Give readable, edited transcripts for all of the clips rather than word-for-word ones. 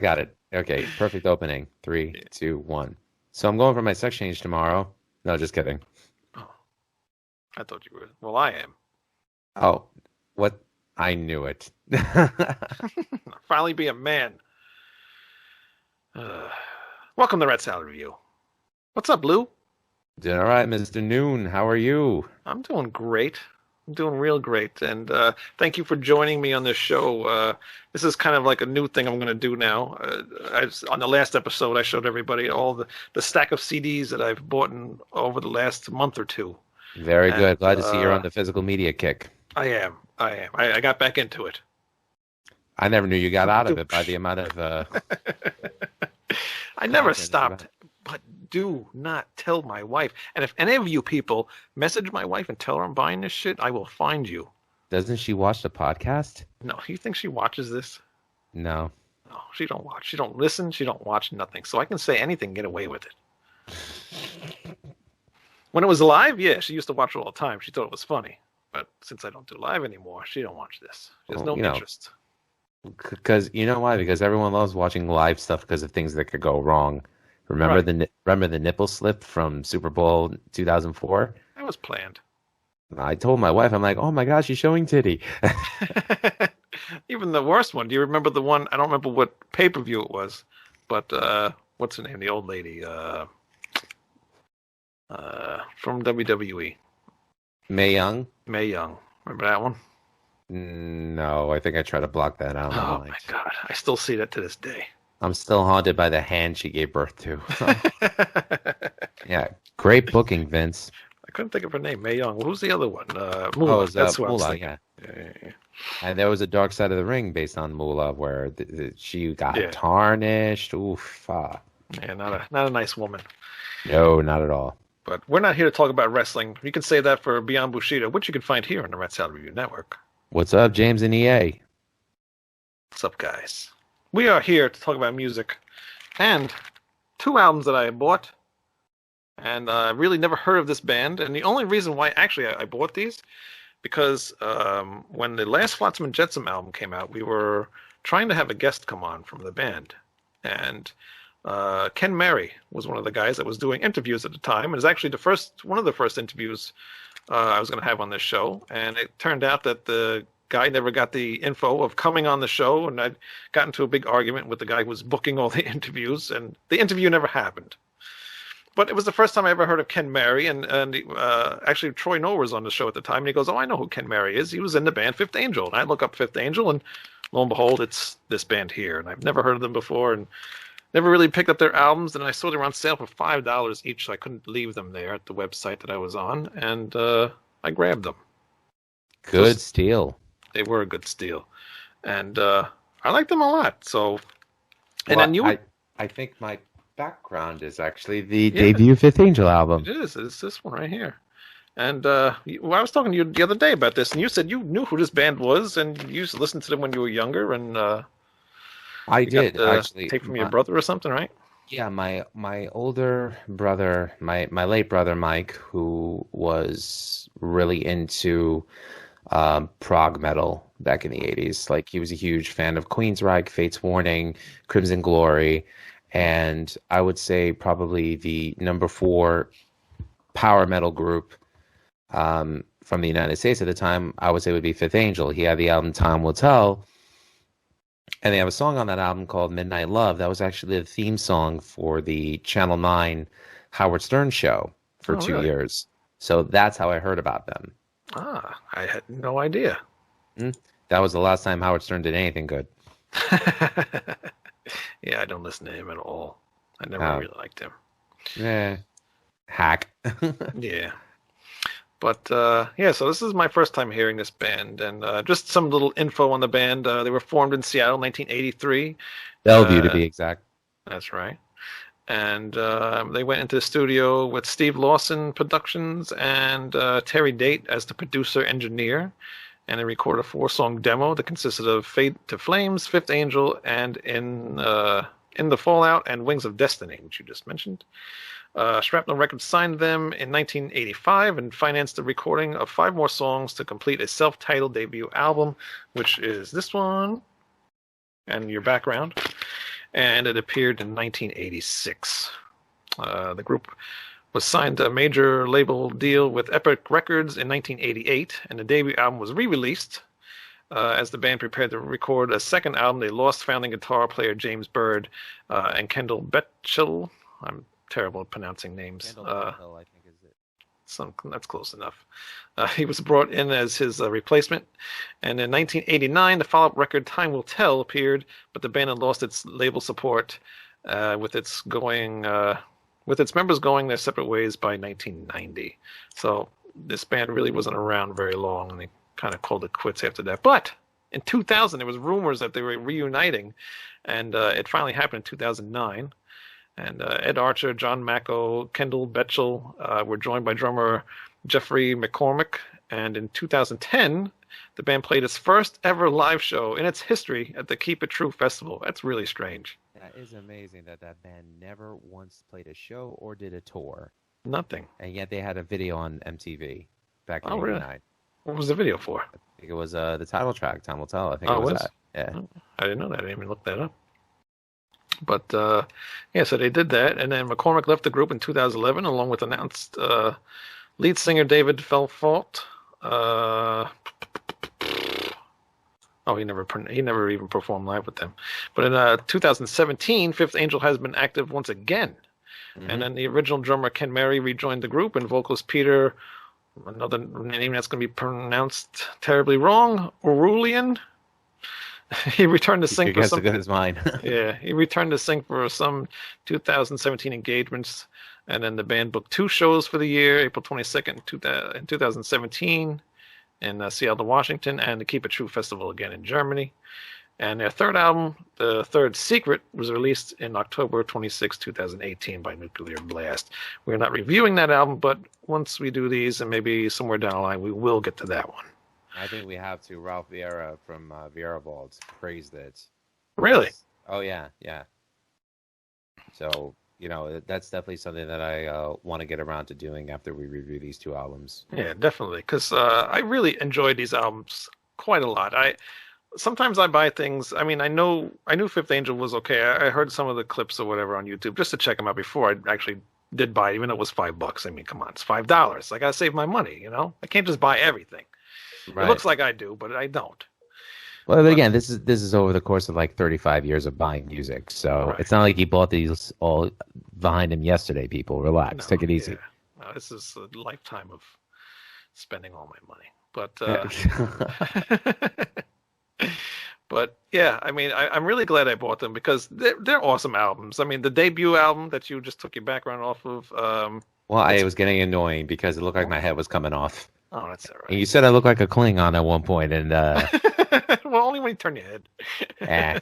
got it. Okay, perfect opening. 3, 2, 1. So I'm going for my sex change tomorrow. No, just kidding. Oh, I thought you were. Well, I am. Oh, what? I knew it. Finally be a man. Welcome to Red Salad Review. What's up, Lou? Doing all right, Mr. Noon. How are you? I'm doing great. I'm doing real great. And thank you for joining me on this show. This is kind of like a new thing I'm going to do now. On the last episode, I showed everybody all the stack of CDs that I've bought over the last month or two. Very good. Glad to see you're on the physical media kick. I am. I got back into it. I never knew you got out of it by the amount of... I never stopped. But do not tell my wife. And if any of you people message my wife and tell her I'm buying this shit, I will find you. Doesn't she watch the podcast? No, you think she watches this? No. No, she don't watch. She don't listen. She don't watch nothing. So I can say anything and get away with it. When it was live, yeah, she used to watch it all the time. She thought it was funny. But since I don't do live anymore, she don't watch this. She has no interest. Because you know why? Because everyone loves watching live stuff because of things that could go wrong. Remember the nipple slip from Super Bowl 2004? That was planned. I told my wife, I'm like, oh my gosh, she's showing titty. Even the worst one. Do you remember the one? I don't remember what pay-per-view it was, but what's her name? The old lady from WWE. Mae Young? Mae Young. Remember that one? No, I think I tried to block that out. Oh my God. I still see that to this day. I'm still haunted by the hand she gave birth to. Yeah, great booking, Vince. I couldn't think of her name. Mae Young. Who's the other one? Moolah. That's what I was thinking. Yeah. And there was a Dark Side of the Ring based on Moolah where she got tarnished. Oof. Yeah, not a nice woman. No, not at all. But we're not here to talk about wrestling. You can say that for Beyond Bushido, which you can find here on the Red Salad Review Network. What's up, James and EA? What's up, guys? We are here to talk about music and 2 albums that I bought. And I really never heard of this band. And the only reason why actually I bought these, because when the last Flotsam and Jetsam album came out, we were trying to have a guest come on from the band. And Ken Mary was one of the guys that was doing interviews at the time. It was actually one of the first interviews I was going to have on this show. And it turned out that the guy never got the info of coming on the show, and I got into a big argument with the guy who was booking all the interviews, and the interview never happened. But it was the first time I ever heard of Ken Mary, and actually Troy Noah was on the show at the time, and he goes, oh, I know who Ken Mary is. He was in the band Fifth Angel. And I look up Fifth Angel, and lo and behold, it's this band here. And I've never heard of them before, and never really picked up their albums, and I saw they were on sale for $5 each, so I couldn't leave them there at the website that I was on, and I grabbed them. Good steal. They were a good steal, and I liked them a lot. So, and well, then you, I think my background is actually the debut Fifth Angel album. It is. It's this one right here. And I was talking to you the other day about this, and you said you knew who this band was, and you used to listen to them when you were younger. And I did actually tape from your brother or something, right? Yeah, my older brother, my late brother Mike, who was really into prog metal back in the 80s. Like, he was a huge fan of Queensryche, Fate's Warning, Crimson Glory, and I would say probably the number 4 power metal group from the United States at the time, I would say would be Fifth Angel. He had the album Time Will Tell, and they have a song on that album called Midnight Love. That was actually the theme song for the Channel 9 Howard Stern show for 2 years. So that's how I heard about them. I had no idea. That was the last time Howard Stern did anything good. Yeah, I don't listen to him at all. I never really liked him. Hack. Yeah. But, so this is my first time hearing this band, and just some little info on the band. They were formed in Seattle in 1983. Bellevue, to be exact. That's right. And they went into the studio with Steve Lawson Productions and Terry Date as the producer-engineer, and they recorded a 4-song demo that consisted of Fade to Flames, Fifth Angel, and In the Fallout, and Wings of Destiny, which you just mentioned. Shrapnel Records signed them in 1985 and financed the recording of 5 more songs to complete a self-titled debut album, which is this one and your background. and it appeared in 1986. The group was signed to a major label deal with Epic Records in 1988, and the debut album was re-released. As the band prepared to record a second album, they lost founding guitar player James Byrd and Kendall Bechtel. I'm terrible at pronouncing names. Kendall Bechtel, I think, is it. That's close enough. He was brought in as his replacement, and in 1989, the follow-up record "Time Will Tell" appeared, but the band had lost its label support, with its members going their separate ways by 1990. So this band really wasn't around very long, and they kind of called it quits after that. But in 2000, there was rumors that they were reuniting, and it finally happened in 2009. And Ed Archer, John Macco, Kendall Bechtel were joined by drummer Jeffrey McCormick. And in 2010, the band played its first ever live show in its history at the Keep It True Festival. That's really strange. That is amazing that band never once played a show or did a tour. Nothing. And yet they had a video on MTV back in '89. Really? What was the video for? I think it was the title track, Time Will Tell. I think it was that. Yeah. I didn't know that. I didn't even look that up. But, so they did that. And then McCormick left the group in 2011, along with announced lead singer David Felfault. He never even performed live with them. But in 2017, Fifth Angel has been active once again. Mm-hmm. And then the original drummer Ken Mary rejoined the group, and vocalist Peter, another name that's going to be pronounced terribly wrong, Aurelian. He returned to sing for some. Good as mine. Yeah, he returned to sing for some 2017 engagements, and then the band booked 2 shows for the year: April 22nd in 2017 in Seattle, Washington, and the Keep It True Festival again in Germany. And their third album, The Third Secret, was released in October 26, 2018 by Nuclear Blast. We're not reviewing that album, but once we do these, and maybe somewhere down the line, we will get to that one. I think we have to. Ralph Vieira from Vieira Vaults praised it. Really? Oh, yeah. So, that's definitely something that I want to get around to doing after we review these 2 albums. Yeah, definitely, because I really enjoyed these albums quite a lot. Sometimes I buy things. I mean, I knew Fifth Angel was okay. I heard some of the clips or whatever on YouTube just to check them out before I actually did buy it, even though it was $5. I mean, come on, it's $5. I got to save my money, I can't just buy everything. Right. It looks like I do, but I don't. Well, but again, this is over the course of like 35 years of buying music, so right. It's not like he bought these all behind him yesterday. People, relax, take it easy. Yeah. No, this is a lifetime of spending all my money. But but yeah, I mean, I'm really glad I bought them because they're awesome albums. I mean, the debut album that you just took your background off of. It was getting annoying because it looked like my head was coming off. Oh, that's all right. And you said I look like a Klingon at one point, and well, only when you turn your head.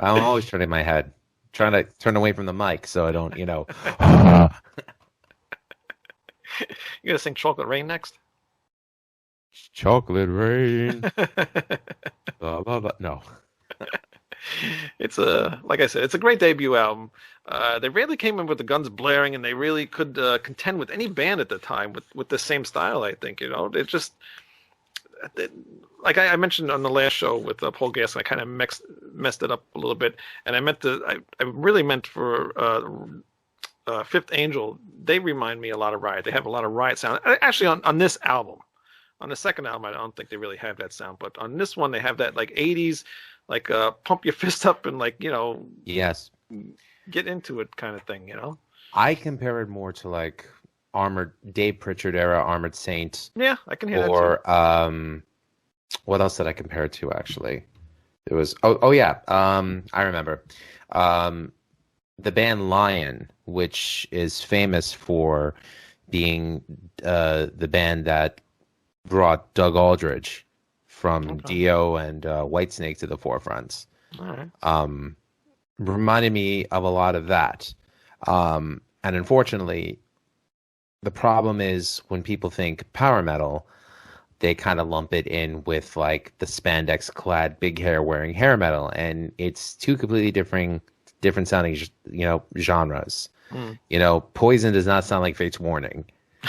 I'm always turning my head, trying to turn away from the mic so I don't, You gonna sing "Chocolate Rain" next? Chocolate Rain. Blah, blah, blah. No. It's like I said, it's a great debut album. They really came in with the guns blaring, and they really could contend with any band at the time with the same style. I think it just like I mentioned on the last show with Paul Gaskin, I kind of messed it up a little bit, and I really meant for Fifth Angel. They remind me a lot of Riot. They have a lot of Riot sound. Actually, on this album, on the second album, I don't think they really have that sound, but on this one, they have that like '80s. Like pump your fist up and yes, get into it kind of thing, I compare it more to like Dave Pritchard era Armored Saint. Yeah, I can hear that. Or what else did I compare it to? Actually, it was I remember the band Lion, which is famous for being the band that brought Doug Aldrich from Dio and Whitesnake to the forefronts. All right. Reminded me of a lot of that. And unfortunately, the problem is when people think power metal, they kind of lump it in with like the spandex clad, big hair wearing hair metal. And it's 2 completely different sounding, genres. Poison does not sound like Fate's Warning.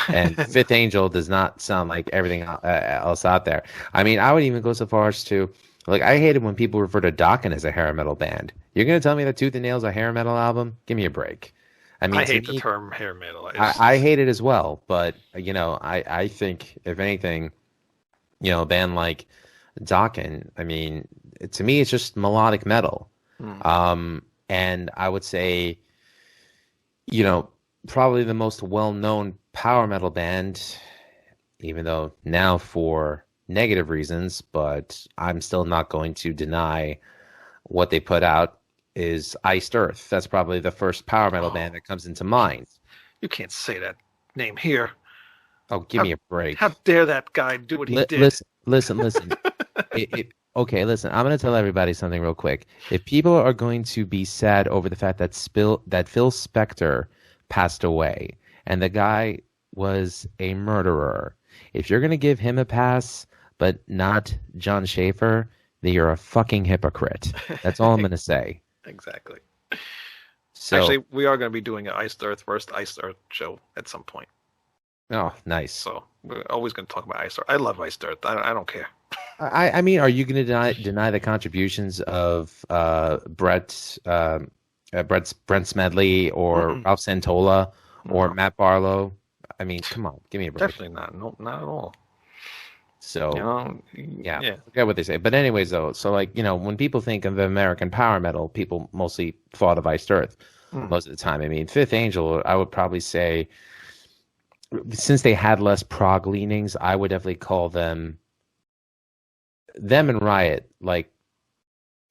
And Fifth Angel does not sound like everything else out there. I mean, I would even go so far as to, like, I hated when people refer to Dokken as a hair metal band. You're gonna tell me that Tooth and Nail's a hair metal album? Give me a break. I mean, I to hate the me, term hair metal. I hate it as well. But I think if anything, a band like Dokken, I mean, to me, it's just melodic metal. Hmm. And I would say, probably the most well-known power metal band, even though now for negative reasons, but I'm still not going to deny what they put out is Iced Earth. That's probably the first power metal band that comes into mind. You can't say that name here. Oh, give me a break. How dare that guy do what he did? Listen. Okay, listen. I'm going to tell everybody something real quick. If people are going to be sad over the fact that Phil Spector passed away and the guy was a murderer, if you're going to give him a pass but not John Schaefer, then you're a fucking hypocrite. That's all I'm going to say. Exactly. So, actually, we are going to be doing an Iced Earth first Iced Earth show at some point. Oh, nice. So we're always going to talk about Iced Earth. I love Iced Earth. I don't care. I mean, are you going to deny the contributions of Brent Smedley or Ralph Santola or Matt Barlow? I mean, come on, give me a break. Definitely not. No, not at all. So, yeah, forget what they say. But anyways, though, so when people think of American power metal, people mostly thought of Iced Earth most of the time. I mean, Fifth Angel, I would probably say, since they had less prog leanings, I would definitely call them and Riot,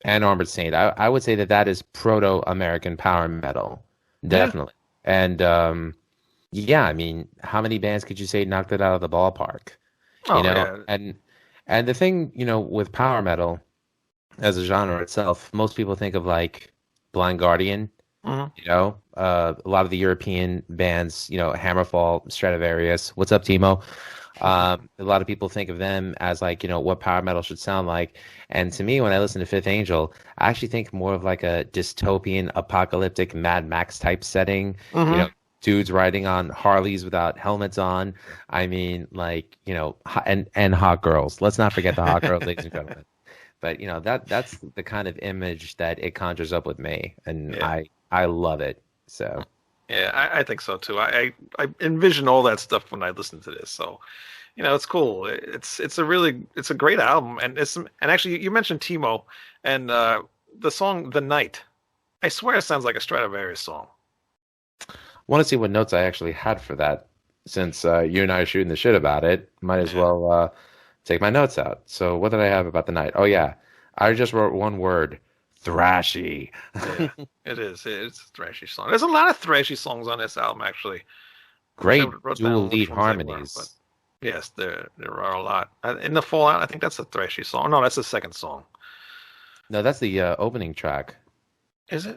and Armored Saint. I would say that is Proto-American power metal, definitely. Yeah. And I mean, how many bands could you say knocked it out of the ballpark? Yeah. And the thing, with power metal as a genre itself, most people think of Blind Guardian. A lot of the European bands, Hammerfall, Stratovarius. What's up, Timo? A lot of people think of them as what power metal should sound like. And to me, when I listen to Fifth Angel, I actually think more of a dystopian, apocalyptic Mad Max type setting. Dudes riding on Harleys without helmets on. I mean, and hot girls. Let's not forget the hot girls, ladies and gentlemen. But that's the kind of image that it conjures up with me, and I love it. So yeah, I think so too. I envision all that stuff when I listen to this. So it's cool. It's a great album, and actually you mentioned Timo and the song "The Night." I swear it sounds like a Stratovarius song. Want to see what notes I actually had for that. Since you and I are shooting the shit about it, might as well take my notes out. So what did I have about The Night? Oh yeah, I just wrote one word: thrashy. Yeah, it is. It's a thrashy song. There's a lot of thrashy songs on this album, actually. Great dual lead harmonies. But yes, there are a lot. In the Fallout, I think that's a thrashy song. No, that's the second song. No, that's the opening track. Is it?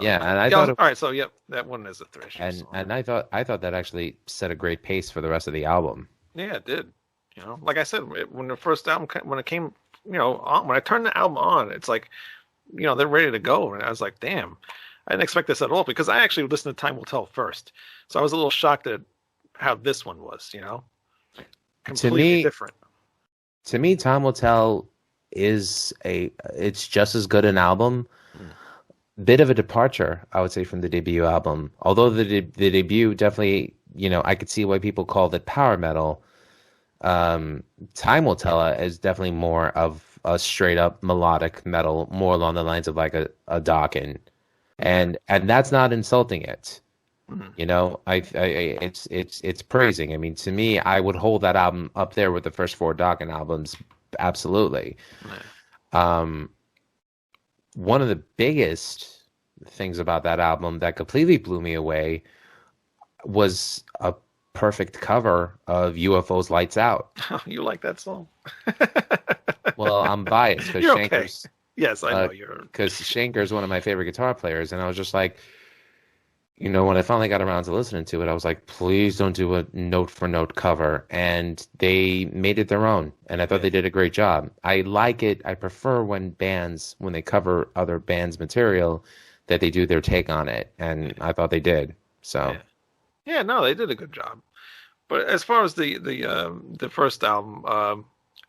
Yeah, and I thought. All right, so yep, that one is a thrashy song. And I thought that actually set a great pace for the rest of the album. Yeah, it did. Like I said, when the first album, when it came, when I turned the album on, it's like, they're ready to go, and I was like, damn, I didn't expect this at all, because I actually listened to Time Will Tell first, so I was a little shocked at how this one was, completely different. To me, Time Will Tell it's just as good an album. Bit of a departure, I would say, from the debut album. Although the debut definitely, I could see why people called it power metal. Time Will Tell is definitely more of a straight up melodic metal, more along the lines of a Dokken, and that's not insulting it. It's praising. I mean, to me, I would hold that album up there with the first 4 Dokken albums, absolutely. One of the biggest things about that album that completely blew me away was a perfect cover of UFO's Lights Out. Oh, you like that song? Well, I'm biased because Shanker's. Okay. Yes, I know you're. Because Shanker's one of my favorite guitar players, and I was just like, when I finally got around to listening to it, I was like, please don't do a note for note cover. And they made it their own. And I thought they did a great job. I like it. I prefer when they cover other bands' material, that they do their take on it. And I thought they did. So. Yeah, no, they did a good job. But as far as the first album,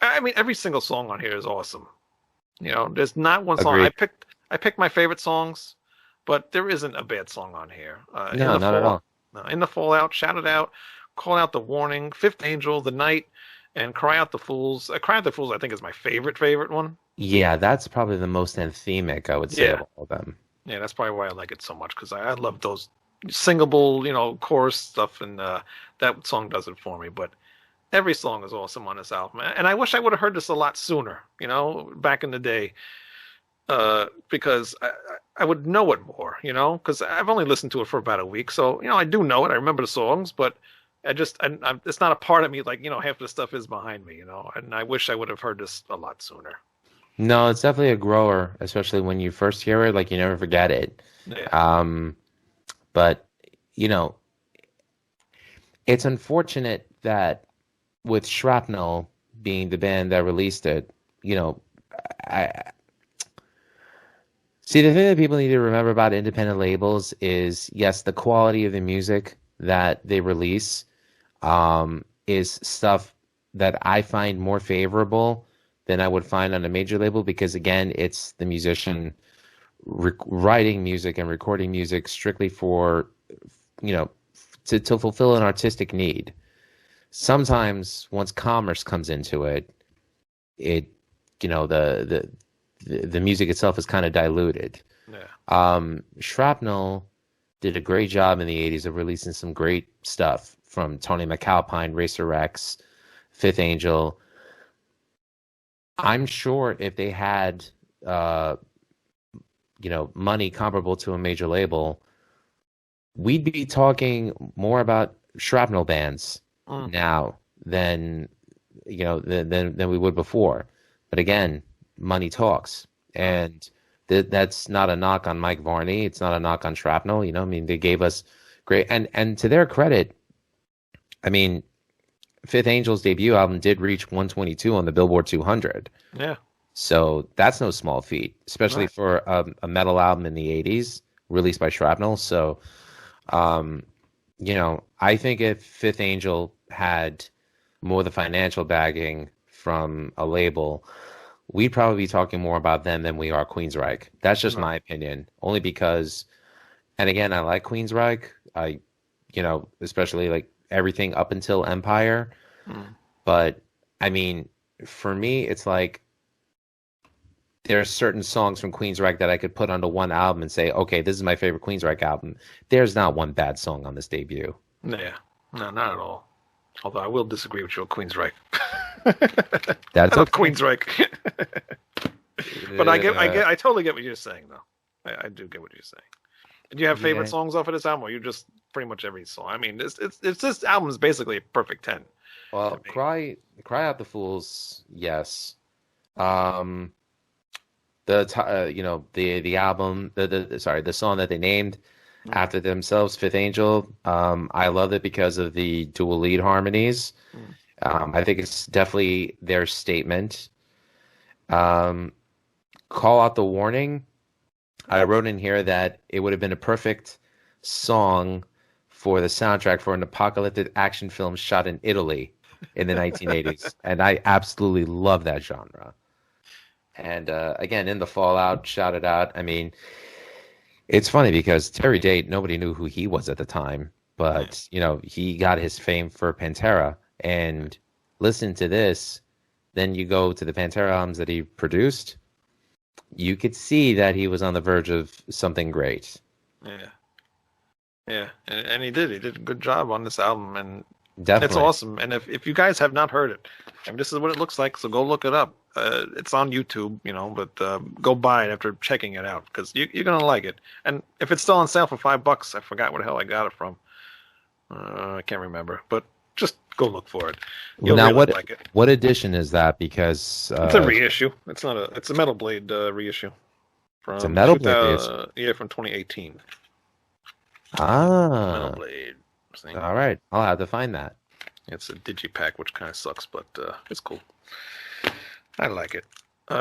I mean, every single song on here is awesome. There's not one song. Agreed. I pick my favorite songs, but there isn't a bad song on here. No, not at all. In the Fallout, Shout It Out, Call Out the Warning, Fifth Angel, The Night, and Cry Out the Fools. Cry Out the Fools, I think, is my favorite one. Yeah, that's probably the most anthemic, I would say, Yeah, of all of them. yeah, that's probably why I like it so much because I love those singable, chorus stuff, and that song does it for me. But every song is awesome on this album, and I wish I would have heard this a lot sooner, back in the day, because I would know it more, because I've only listened to it for about a week, so I do know it. I remember the songs, but it's not a part of me like half the stuff is behind me, and I wish I would have heard this a lot sooner. No, it's definitely a grower, especially when you first hear it, like you never forget it. Yeah. But it's unfortunate that with Shrapnel being the band that released it, I see the thing that people need to remember about independent labels is yes, the quality of the music that they release is stuff that I find more favorable than I would find on a major label because again, it's the musician writing music and recording music strictly for to fulfill an artistic need. Sometimes once commerce comes into it, the music itself is kind of diluted. Yeah. Shrapnel did a great job in the 80s of releasing some great stuff from Tony McAlpine, Racer X, Fifth Angel. I'm sure if they had money comparable to a major label, we'd be talking more about Shrapnel bands now than than we would before. But again, money talks, and that's not a knock on Mike Varney. It's not a knock on Shrapnel. I mean, they gave us great, and to their credit, I mean, Fifth Angel's debut album did reach 122 on the Billboard 200. Yeah. So that's no small feat, especially for a metal album in the 80s released by Shrapnel. So, I think if Fifth Angel had more the financial backing from a label, we'd probably be talking more about them than we are Queensryche. That's just my opinion, only because, and again, I like Queensryche. Especially like everything up until Empire. But I mean, for me, it's like there are certain songs from Queensryche that I could put onto one album and say, okay, this is my favorite Queensryche album. There's not one bad song on this debut. Yeah, no, not at all. Although I will disagree with you on Queensryche. That's okay. Queensryche. But I totally get what you're saying, though. I do get what you're saying. Do you have favorite songs off of this album, or you just pretty much every song? I mean, it's this album is basically a perfect 10. Well, Cry Out the Fools, yes. The album, the song that they named after themselves, Fifth Angel. I love it because of the dual lead harmonies. I think it's definitely their statement. Call Out the Warning. I wrote in here that it would have been a perfect song for the soundtrack for an apocalyptic action film shot in Italy in the 1980s. And I absolutely love that genre. And again, in the Fallout, Shout It Out. I mean, it's funny because Terry Date, nobody knew who he was at the time. But, he got his fame for Pantera. And listen to this. Then you go to the Pantera albums that he produced. You could see that he was on the verge of something great. Yeah, and he did a good job on this album, and Definitely. It's awesome. And if you guys have not heard it, I mean, this is what it looks like, so go look it up. It's on YouTube, but go buy it after checking it out, because you're going to like it. And if it's still on sale for $5, I forgot where the hell I got it from. I can't remember, but just go look for it. You'll now, really like it. What edition is that? Because it's a reissue. It's not it's a Metal Blade reissue. It's a Metal Blade reissue? Yeah, from 2018. Ah. Metal Blade. Thing. All right, I'll have to find that. It's a digipack, which kind of sucks, but it's cool. I like it.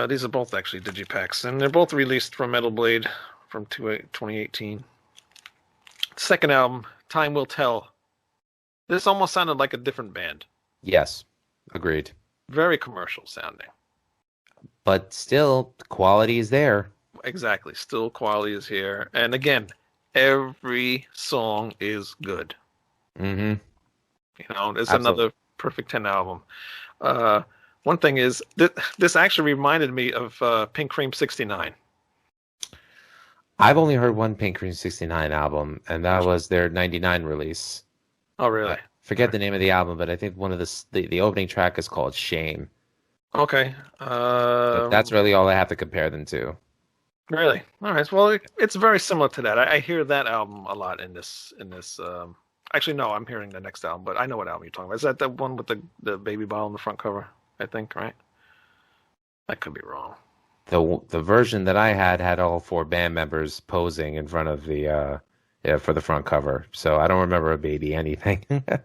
These are both actually digipacks, and they're both released from Metal Blade from 2018. Second album, Time Will Tell. This almost sounded like a different band. Yes, agreed. Very commercial sounding. But still, the quality is there. exactly. Still quality is here. And again, every song is good. Mm-hmm. You know, it's Absolutely. another perfect 10 album. Uh, one thing is this actually reminded me of Pink Cream 69. I've only heard one Pink Cream 69 album, and that Which, was their 99 release. oh, I really? All forget right. the name of the album, but I think one of the opening track is called Shame. Okay. But that's really all I have to compare them to. Really? All right. Well, it's very similar to that. I hear that album a lot in this. Actually, no, I'm hearing the next album, but I know what album you're talking about. Is that the one with the baby bottle on the front cover? I think, right? I could be wrong. The version that I had all four band members posing in front of the yeah, for the front cover. So I don't remember a baby anything. I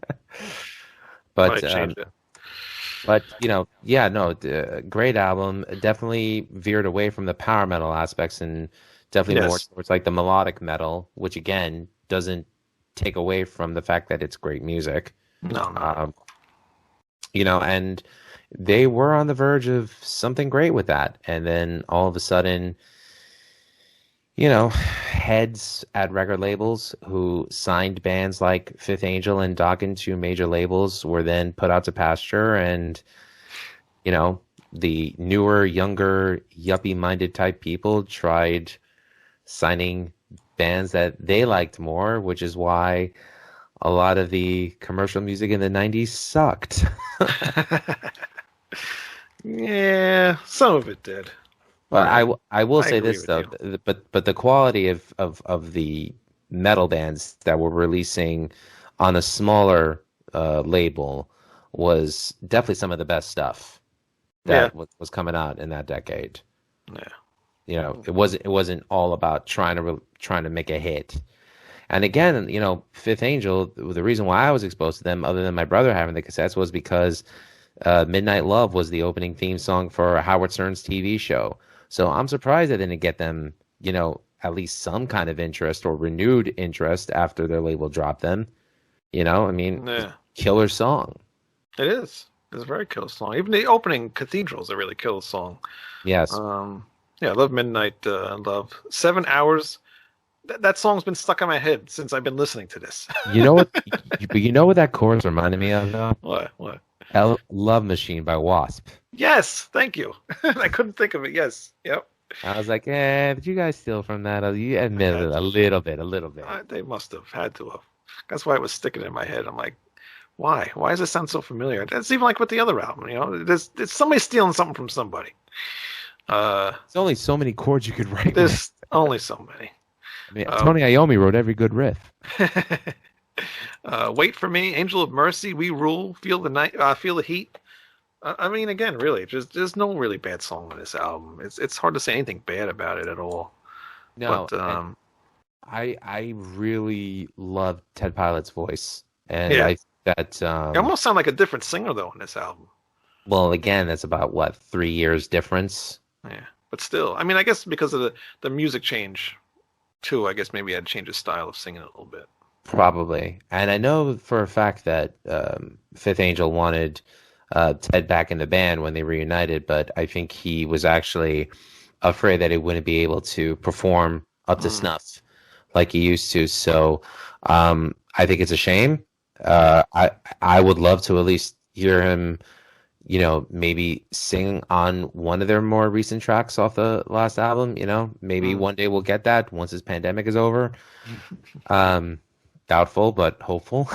But might change it. yeah, no, great album. Definitely veered away from the power metal aspects and definitely more Yes. towards like the melodic metal, which again doesn't take away from the fact that it's great music. No, not at Um, all. and they were on the verge of something great with that. And then all of a sudden, heads at record labels who signed bands like Fifth Angel and Dokken to major labels were then put out to pasture. And, you know, the newer, younger, yuppie minded type people tried signing bands that they liked more, which is why a lot of the commercial music in the 90s sucked. Yeah, some of it did. But I I will I say agree this with though, you. but the quality of the metal bands that were releasing on a smaller label was definitely some of the best stuff Yeah. that was coming out in that decade. Yeah. It wasn't all about trying to make a hit. And again, Fifth Angel, the reason why I was exposed to them, other than my brother having the cassettes, was because Midnight Love was the opening theme song for Howard Stern's TV show. So I'm surprised I didn't get them, at least some kind of interest or renewed interest after their label dropped them. I mean, Yeah. killer song. It is. It's a very killer song. Even the opening Cathedral is a really killer song. Yes. Um, yeah, I love Midnight Love. 7 hours. That song's been stuck in my head since I've been listening to this. You know what? But you know what that chorus reminded me of, though? What? What? Love Machine by Wasp. Yes, thank you. I couldn't think of it. Yes. Yep. I was like, did you guys steal from that? You I admitted had it a to. little bit, a little bit. They must have had to have. That's why it was sticking in my head. I'm like, why? Why does it sound so familiar? It's even like with the other album. There's somebody stealing something from somebody. Uh, There's only so many chords you could write with. there's only so many. I mean, Um, Tony Iommi wrote every good riff. Wait for Me, Angel of Mercy, We Rule, Feel the Night, Feel the Heat. I mean, again, really, there's no really bad song on this album. It's hard to say anything bad about it at all. No, But and I really love Ted Pilot's voice, and yeah, I that it almost sounds like a different singer though on this album. well, again, that's about what 3 years difference, Yeah, but still, I mean, I guess because of the music change too. I guess maybe I'd change his style of singing a little bit. probably. And I know for a fact that Fifth Angel wanted Ted back in the band when they reunited, but I think he was actually afraid that he wouldn't be able to perform up to Mm, snuff like he used to. So I think it's a shame. yeah. I would love to at least hear him, maybe sing on one of their more recent tracks off the last album. Maybe Mm, one day we'll get that once this pandemic is over. Um, Doubtful, but hopeful.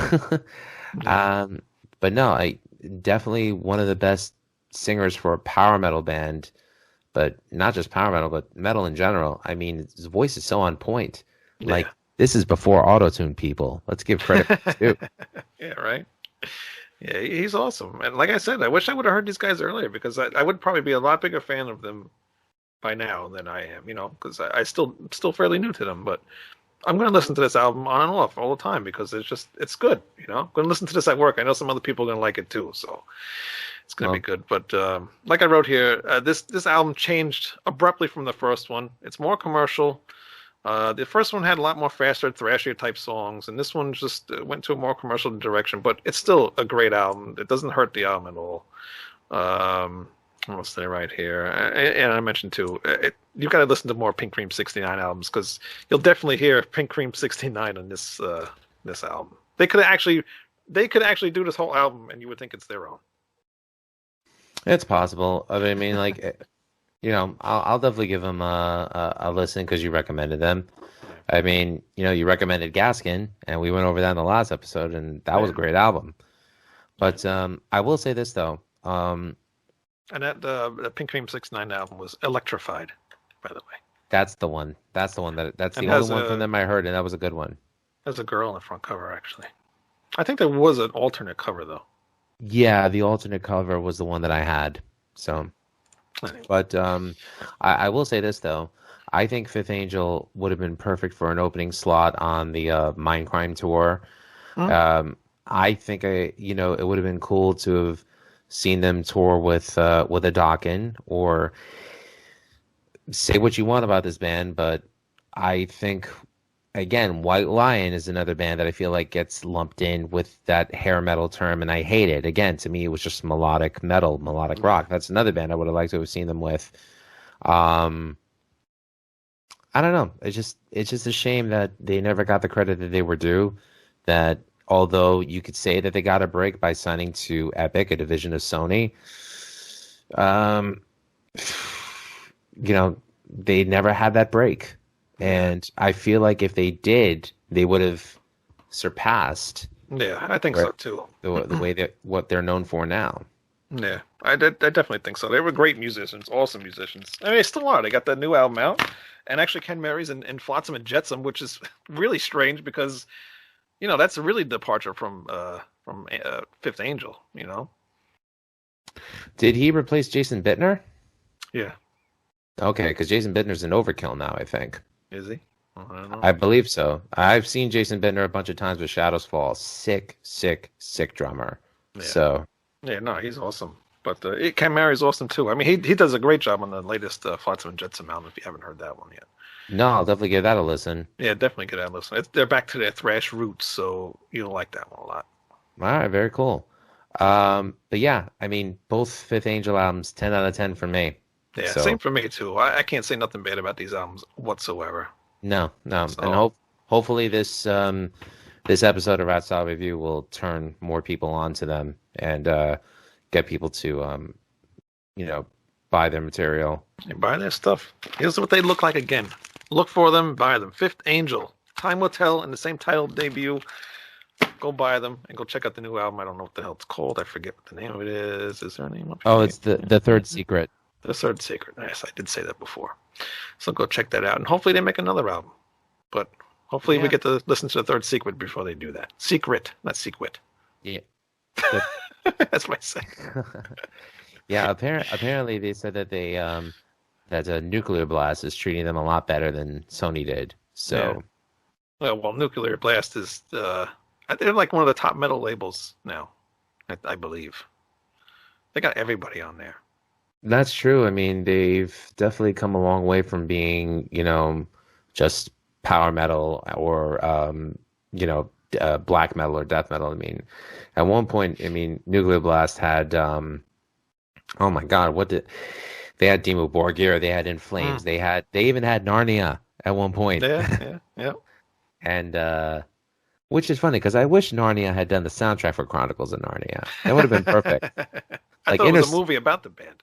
yeah. um, but no, I definitely one of the best singers for a power metal band, but not just power metal, but metal in general. I mean, his voice is so on point. Like Yeah. this is before auto-tune people. Let's give credit too. Yeah, right. Yeah, he's awesome. And like I said, I wish I would have heard these guys earlier because I would probably be a lot bigger fan of them by now than I am, because I still fairly new to them. But I'm going to listen to this album on and off all the time because it's good. I'm going to listen to this at work. I know some other people are going to like it too, so it's going to be Well, good. But like I wrote here, this album changed abruptly from the first one. It's more commercial. The first one had a lot more faster, thrashier type songs, and this one just went to a more commercial direction. But it's still a great album. It doesn't hurt the album at all. Um, I'll say right here, and I mentioned too, you've got to listen to more Pink Cream '69 albums because you'll definitely hear Pink Cream '69 on this album. They could actually do this whole album, and you would think it's their own. It's possible. I mean, like, I'll definitely give them a listen because you recommended them. I mean, you recommended Gaskin, and we went over that in the last episode, and that was a great album. But I will say this though. And that the Pink Cream '69 album was electrified, by the way. That's the one. That's the one that's the only one from them I heard, and that was a good one. There's a girl on the front cover, actually. I think there was an alternate cover though. Yeah, the alternate cover was the one that I had. So, anyway. But I will say this though. I think Fifth Angel would have been perfect for an opening slot on the Mindcrime tour. I think it would have been cool to have seen them tour with a Dokken, or say what you want about this band, but I think again, White Lion is another band that I feel like gets lumped in with that hair metal term, and I hate it. Again, to me, it was just melodic metal, melodic rock. That's another band I would have liked to have seen them with. I don't know. It's just a shame that they never got the credit that they were due. That although you could say that they got a break by signing to Epic, a division of Sony, they never had that break. And I feel like if they did, they would have surpassed. Yeah, I think so too. The way that what they're known for now. Yeah, I definitely think so. They were great musicians, awesome musicians. I mean, they still are. They got that new album out, and actually Ken Mary's in Flotsam and Jetsam, which is really strange because, that's a really departure from Fifth Angel. Did he replace Jason Bittner? Yeah. Okay, because Jason Bittner's an Overkill now, I think. Is he? I don't know. I believe so. I've seen Jason Bittner a bunch of times with Shadows Fall. Sick drummer. Yeah. So. Yeah, no, he's awesome. But Ken Mary's awesome too. I mean, he does a great job on the latest Flotsam and Jetsam album. If you haven't heard that one yet. No, I'll definitely give that a listen. Yeah, definitely give that a listen. They're back to their thrash roots, so you'll like that one a lot. All right, very cool. But yeah, I mean, both Fifth Angel albums, 10 out of 10 for me. Yeah, same for me too. I can't say nothing bad about these albums whatsoever. No. So, and hopefully this episode of Rat Style Review will turn more people onto them and get people to buy their material. And buy their stuff. Here's what they look like again. Look for them, buy them. Fifth Angel. Time will tell in the same title debut. Go buy them and go check out the new album. I don't know what the hell it's called. I forget what the name of it is. Is there a name up here? Oh, it's the Third Secret. The Third Secret. Yes, I did say that before. So go check that out. And hopefully they make another album. But hopefully we get to listen to the Third Secret before they do that. Secret, not Secret. Yeah. That's what I say. Yeah, apparently they said that they that Nuclear Blast is treating them a lot better than Sony did. So, well, Nuclear Blast is they're like one of the top metal labels now, I believe. They got everybody on there. That's true. I mean, they've definitely come a long way from being, just power metal or black metal or death metal. I mean, at one point, Nuclear Blast had oh my God, they had Dimmu Borgir, they had In Flames, they even had Narnia at one point. Yeah. And which is funny because I wish Narnia had done the soundtrack for Chronicles of Narnia. That would have been perfect. I thought it was a movie about the band.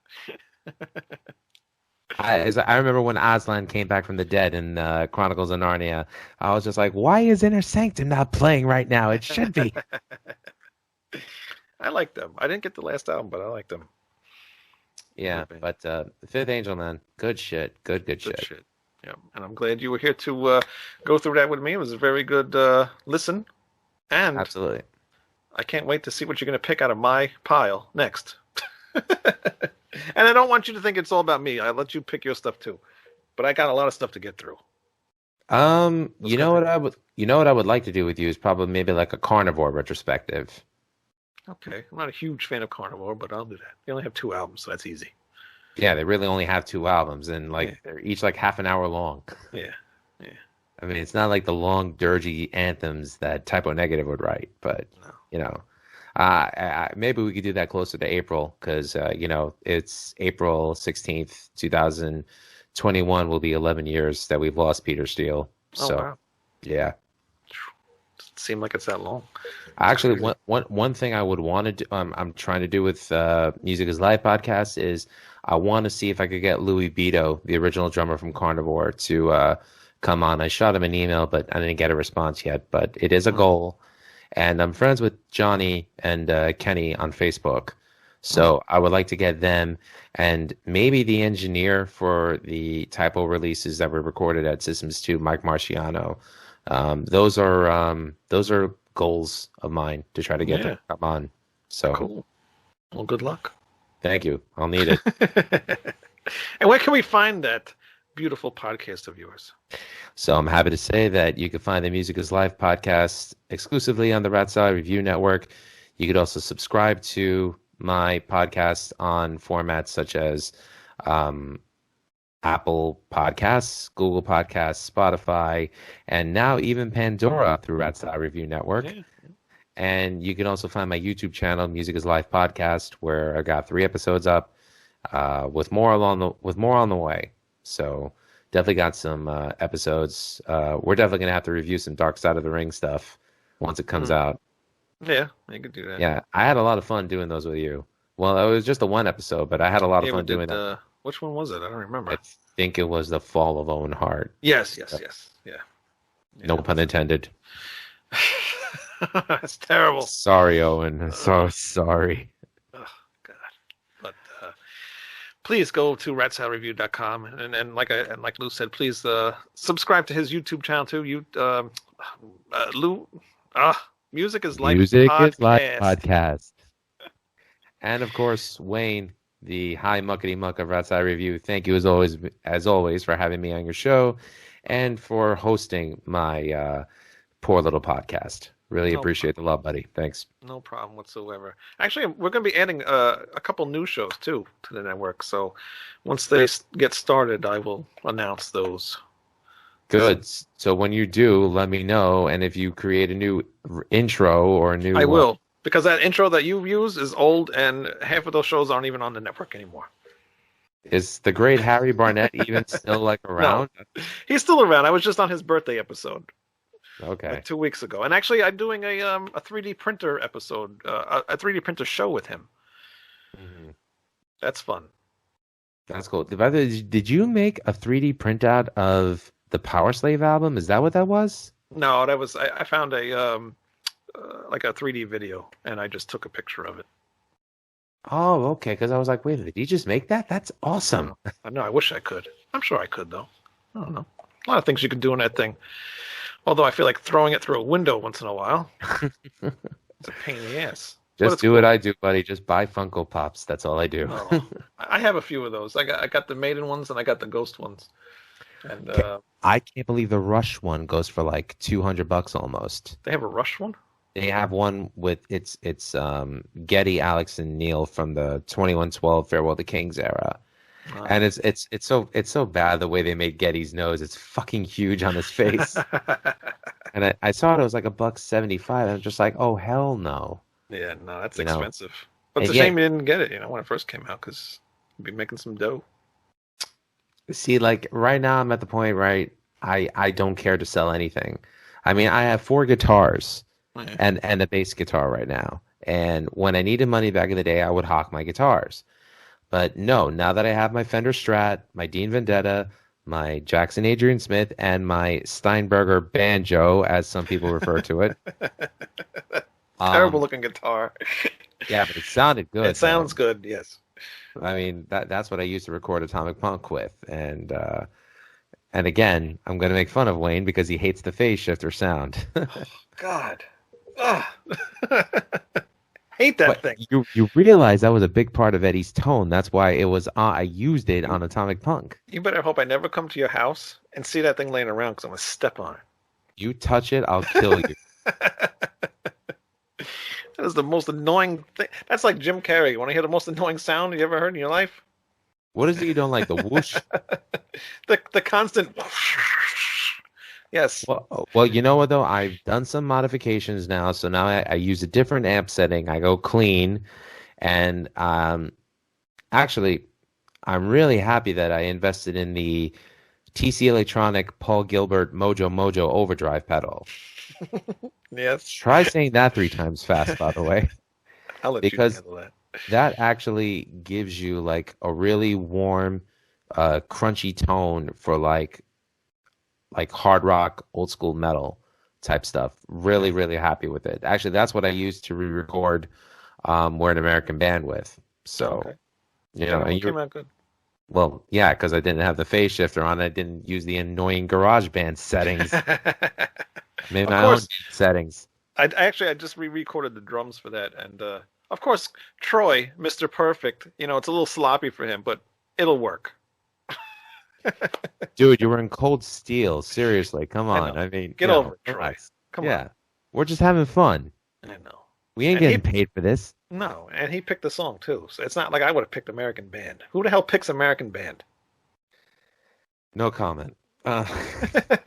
I remember when Aslan came back from the dead in Chronicles of Narnia. I was just like, why is Inner Sanctum not playing right now? It should be. I like them. I didn't get the last album, but I like them. Yeah, but Fifth Angel, man, good shit. Good shit. Yeah, and I'm glad you were here to go through that with me. It was a very good listen. And absolutely. I can't wait to see what you're going to pick out of my pile next. And I don't want you to think it's all about me. I let you pick your stuff too. But I got a lot of stuff to get through. You know what I would like to do with you is probably maybe like a Carnivore retrospective. Okay. I'm not a huge fan of Carnivore, but I'll do that. They only have 2 albums, so that's easy. Yeah, they really only have 2 albums, and they're each like half an hour long. Yeah. I mean, it's not like the long, dirgy anthems that Typo Negative would write, but Maybe we could do that closer to April because it's April 16th, 2021 will be 11 years that we've lost Peter Steele. Oh So wow, yeah. doesn't seem like it's that long. It's Actually, crazy. one thing I would want to do, I'm trying to do with Music is Live podcast is I want to see if I could get Louis Beto, the original drummer from Carnivore, to come on. I shot him an email, but I didn't get a response yet. But it is a Mm, goal, and I'm friends with Johnny and Kenny on Facebook, mm. so I would like to get them and maybe the engineer for the typo releases that were recorded at Systems 2, Mike Marciano. Those are goals of mine to try to get them Yeah, to come on. So cool. Well, good luck. thank you. I'll need it. And where can we find that beautiful podcast of yours? So I'm happy to say that you can find the Music is Live podcast exclusively on the Rat Salad Review Network. You could also subscribe to my podcast on formats such as um, Apple Podcasts, Google Podcasts, Spotify, and now even Pandora through Rat Salad Review Network. Yeah. And you can also find my YouTube channel, Music is Live Podcast, where I got 3 episodes up, with more on the way. So definitely got some episodes. We're definitely gonna have to review some Dark Side of the Ring stuff once it comes Mm. out. Yeah, you could do that. Yeah, I had a lot of fun doing those with you. Well, it was just a one episode, but I had a lot of Yeah, we fun doing did. that. Which one was it? I don't I remember. think it was the Fall of Owen Hart. Yes, yes, yes. Yeah. No pun intended. That's terrible. Sorry, Owen. I'm so sorry. Oh, God. But please go to ratsaladreview.com and like Lou said, please subscribe to his YouTube channel too. Lou, Music is Life Music is Live podcast. Podcast. And of course, Wayne, the high muckety muck of Rat Salad Review. Thank you as always, for having me on your show and for hosting my poor little podcast. Really No appreciate the love, buddy. Thanks. No problem whatsoever. Actually, we're going to be adding a couple new shows too to the network. So once they get started, I will announce those. Good. So when you do, let me know. And if you create a new intro or a new, I will, because that intro that you use is old, and half of those shows aren't even on the network anymore. Is the great Harry Barnett even still like around? No, he's still around. I was just on his birthday episode. Okay. Like 2 weeks ago, and actually, I'm doing a 3D printer episode, a 3D printer show with him. Mhm. That's fun. That's cool. By the way, did you make a 3D printout of the Power Slave album? Is that what that was? No, that was I found a like a 3D video, and I just took a picture of it. Oh, okay. Because I was like, wait, did you just make that? That's awesome. I know. I wish I could. I'm sure I could though. I don't know. A lot of things you can do in that thing. Although I feel like throwing it through a window once in a while. It's a pain in the ass. Just do what I do, buddy. Just buy Funko Pops. That's all I do. Oh, I have a few of those. I got the Maiden ones and I got the Ghost ones. And I can't believe the Rush one goes for like $200 almost. they have a Rush one? They have one with it's Getty, Alex, and Neil from the 2112 Farewell to Kings era. And it's so bad the way they made Getty's nose. It's fucking huge on his face. And I saw it. It was like $1.75. I was just like, oh hell no. Yeah, no, that's You know, expensive. But it's a and yet- shame you didn't get it, when it first came out, because you'd be making some dough. See, like right now, I'm at the point right. I don't care to sell anything. I mean, I have 4 guitars Yeah. and a bass guitar right now. And when I needed money back in the day, I would hawk my guitars. But no, now that I have my Fender Strat, my Dean Vendetta, my Jackson Adrian Smith, and my Steinberger banjo, as some people refer to it. Terrible looking guitar. Yeah, but it sounded good. It sounds good, yes. I mean, that's what I used to record Atomic Punk with. And again, I'm going to make fun of Wayne because he hates the phase shifter sound. God. Hate that thing. You realize that was a big part of Eddie's tone. That's why it was I used it on Atomic Punk. You better hope I never come to your house and see that thing laying around, because I'm going to step on it. You touch it, I'll kill you. That is the most annoying thing. That's like Jim Carrey. You want to hear the most annoying sound you ever heard in your life? What is it you don't like? The whoosh? The constant. Yes. Well, you know what though? I've done some modifications now, so now I use a different amp setting. I go clean, and actually, I'm really happy that I invested in the TC Electronic Paul Gilbert Mojo Mojo overdrive pedal. Yes. Try saying that 3 times fast, by the way, I'll let you because handle that. that actually gives you like a really warm, crunchy tone for like hard rock, old school metal type stuff. Really, really happy with it. Actually, that's what I used to re-record We're an American Band with. So, Okay. you know, Yeah, and it you're came out good. well, yeah, because I didn't have the phase shifter on. I didn't use the annoying GarageBand settings. I made Of my own course, settings. I just re-recorded the drums for that, and of course, Troy, Mr. Perfect. It's a little sloppy for him, but it'll work. Dude, you were in cold steel. Seriously, come I on. know. I mean, Get over it, Troy. relax. Come on. Yeah, we're just having fun. I know. We ain't And getting he paid for this. no, and he picked the song too. So it's not like I would have picked American Band. Who the hell picks American Band? No comment. Uh,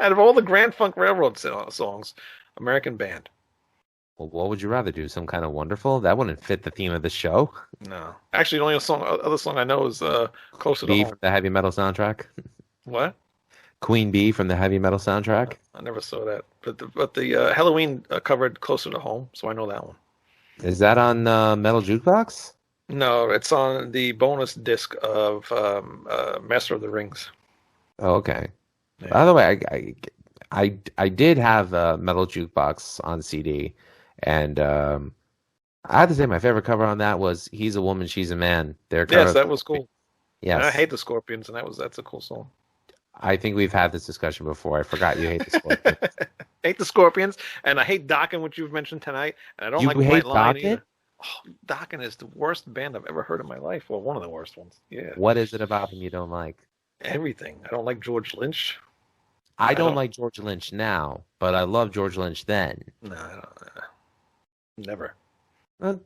Out of all the Grand Funk Railroad songs, American Band. well, what would you rather do? Some kind of wonderful? That wouldn't fit the theme of the show. No, actually, the only other song I know is "Closer to Bee from Home." the heavy metal soundtrack. What? Queen Bee from the heavy metal soundtrack. I never saw that, but the Halloween covered "Closer to Home," so I know that one. Is that on Metal Jukebox? No, it's on the bonus disc of Master of the Rings. Oh, okay. Yeah. By the way, I did have Metal Jukebox on CD, and I have to say my favorite cover on that was "He's a Woman, She's a Man." Their cover Yes, of that was cool. And I yes. hate the Scorpions, and that's a cool song. I think we've had this discussion before. I forgot you hate the Scorpions. Hate the Scorpions, and I hate Dokken, which you've mentioned tonight, and I don't You like hate White Lion Dokken? either. Oh, Dokken is the worst band I've ever heard in my life. Well, one of the worst ones. Yeah, What is it about them you don't like? everything. I don't like George Lynch. I I don't don't. like George Lynch now, but I love George Lynch then. No, never.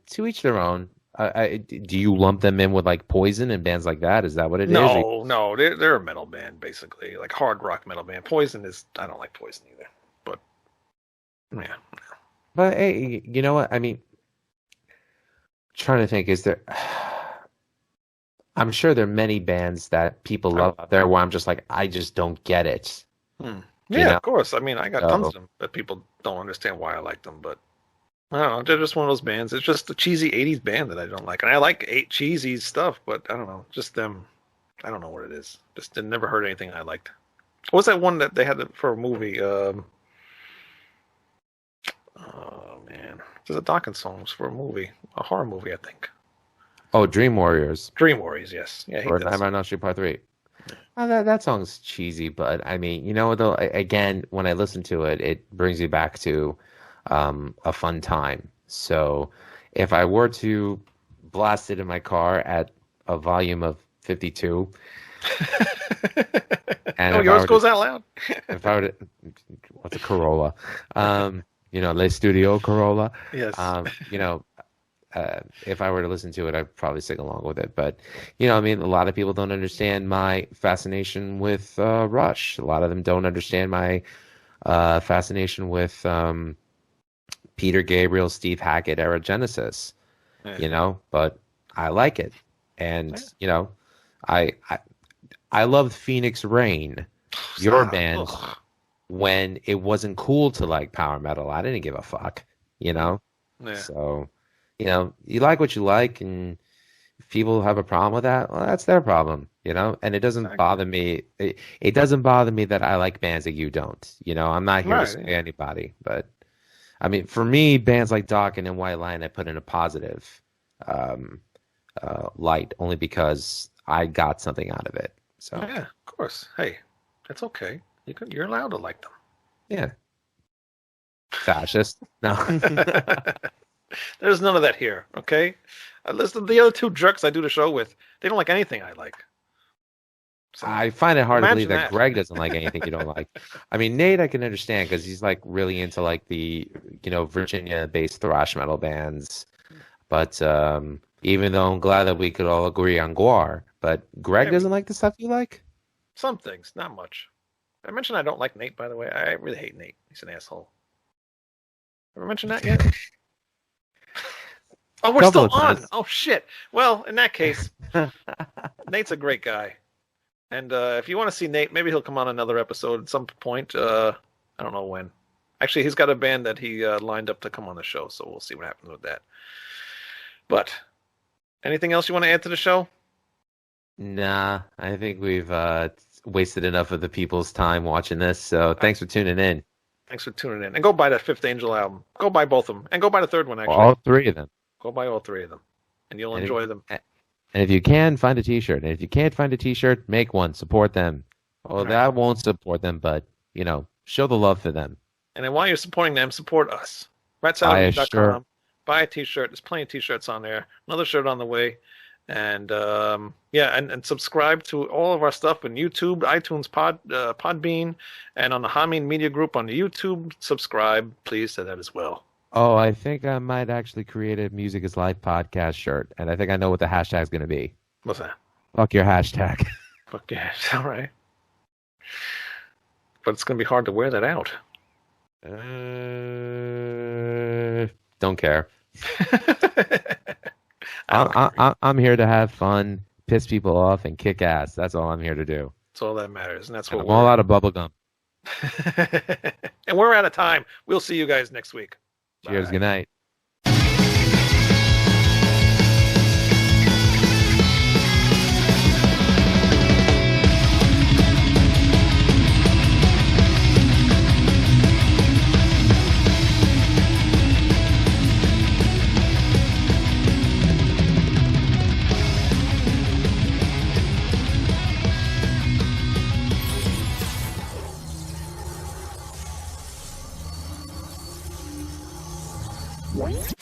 To each their own. Do you lump them in with like Poison and bands like that? Is that what it is? No, no, they're a metal band basically, like hard rock metal band. Poison is. I don't like Poison either, but yeah. But hey, you know what? I mean, trying to think, is there? I'm sure there are many bands that people love out there where I'm just like, I just don't get it. Hmm. You Yeah, know? of course. I mean, I got So, tons of them that people don't understand why I like them, but I don't know. They're just one of those bands. It's just the cheesy '80s band that I don't like, and I like cheesy stuff, but I don't know. Just them. I don't know what it is. Just never heard anything I liked. What was that one that they had for a movie? Oh man, there's a Dawkins song for a movie, a horror movie, I think. oh, Dream Warriors Dream Warriors, yes. Yeah, I hate or that Nightmare song. on Elm Street Part 3. Oh, that song's cheesy, but I mean, you know, though, again, when I listen to it, it brings me back to a fun time. So if I were to blast it in my car at a volume of 52, and Oh, if I yours were goes to, out loud. if I were to, what's a Corolla? You know, Le Studio Corolla. Yes. You know, if I were to listen to it, I'd probably sing along with it. But, you know, I mean, a lot of people don't understand my fascination with Rush. A lot of them don't understand my fascination with Peter Gabriel, Steve Hackett era Genesis. Yeah. You know, but I like it, and Yeah. you know, I I, I loved Phoenix Rain, your Stop. band, Ugh. when it wasn't cool to like power metal. I didn't give a fuck, you know. Yeah. So, you know, you like what you like, and if people have a problem with that, well, that's their problem, you know. And it doesn't Exactly. bother me. It doesn't bother me that I like bands that you don't. You know, I'm not here to Right. sway Yeah. anybody, but I mean, for me, bands like Dokken and White Lion, I put in a positive um, light, only because I got something out of it. So, Yeah, of course. Hey, that's okay. You're allowed to like yeah, fascist. No. them. There's none of that here, okay? Listen, the other two jerks I do the show with, they don't like anything I like. So, I find it hard to believe imagine that that. Greg doesn't like anything you don't like. I mean, Nate, I can understand because he's like really into like the, you know, Virginia-based thrash metal bands. But even though I'm glad that we could all agree on Guar, but Greg Yeah, doesn't like the stuff you like? some things, not much. Did I mention I don't like Nate, by the way? I really hate Nate. He's an asshole. Ever mentioned that yet? Oh, we're Couple still of on. times. Oh, shit. Well, in that case, Nate's a great guy. And if you want to see Nate, maybe he'll come on another episode at some point. I don't know when. Actually, he's got a band that he lined up to come on the show, so we'll see what happens with that. But anything else you want to add to the show? Nah, I think we've wasted enough of the people's time watching this. So thanks for tuning in. Thanks for tuning in. And go buy that Fifth Angel album. Go buy both of them. And go buy the third one, actually. All three of them. Go buy all three of them. And you'll enjoy them. And if you can, find a t-shirt. And if you can't find a t-shirt, make one. Support them. Well, that won't support them, but, show the love for them. And then while you're supporting them, support us. RatSalad.com. Buy a t-shirt. There's plenty of t-shirts on there. Another shirt on the way. And and subscribe to all of our stuff on YouTube, iTunes, Podbean, and on the Hameen Media Group on the YouTube. Subscribe, please, to that as well. Oh, I think I might actually create a Music is Life podcast shirt, and I think I know what the hashtag's going to be. What's that? Fuck your hashtag. Fuck yeah, all right. But it's going to be hard to wear that out. Don't care. I'm here to have fun, piss people off, and kick ass. That's all I'm here to do. That's all that matters, and that's And what I'm all out of bubblegum. And we're out of time. We'll see you guys next week. Cheers. Bye. Good night. What?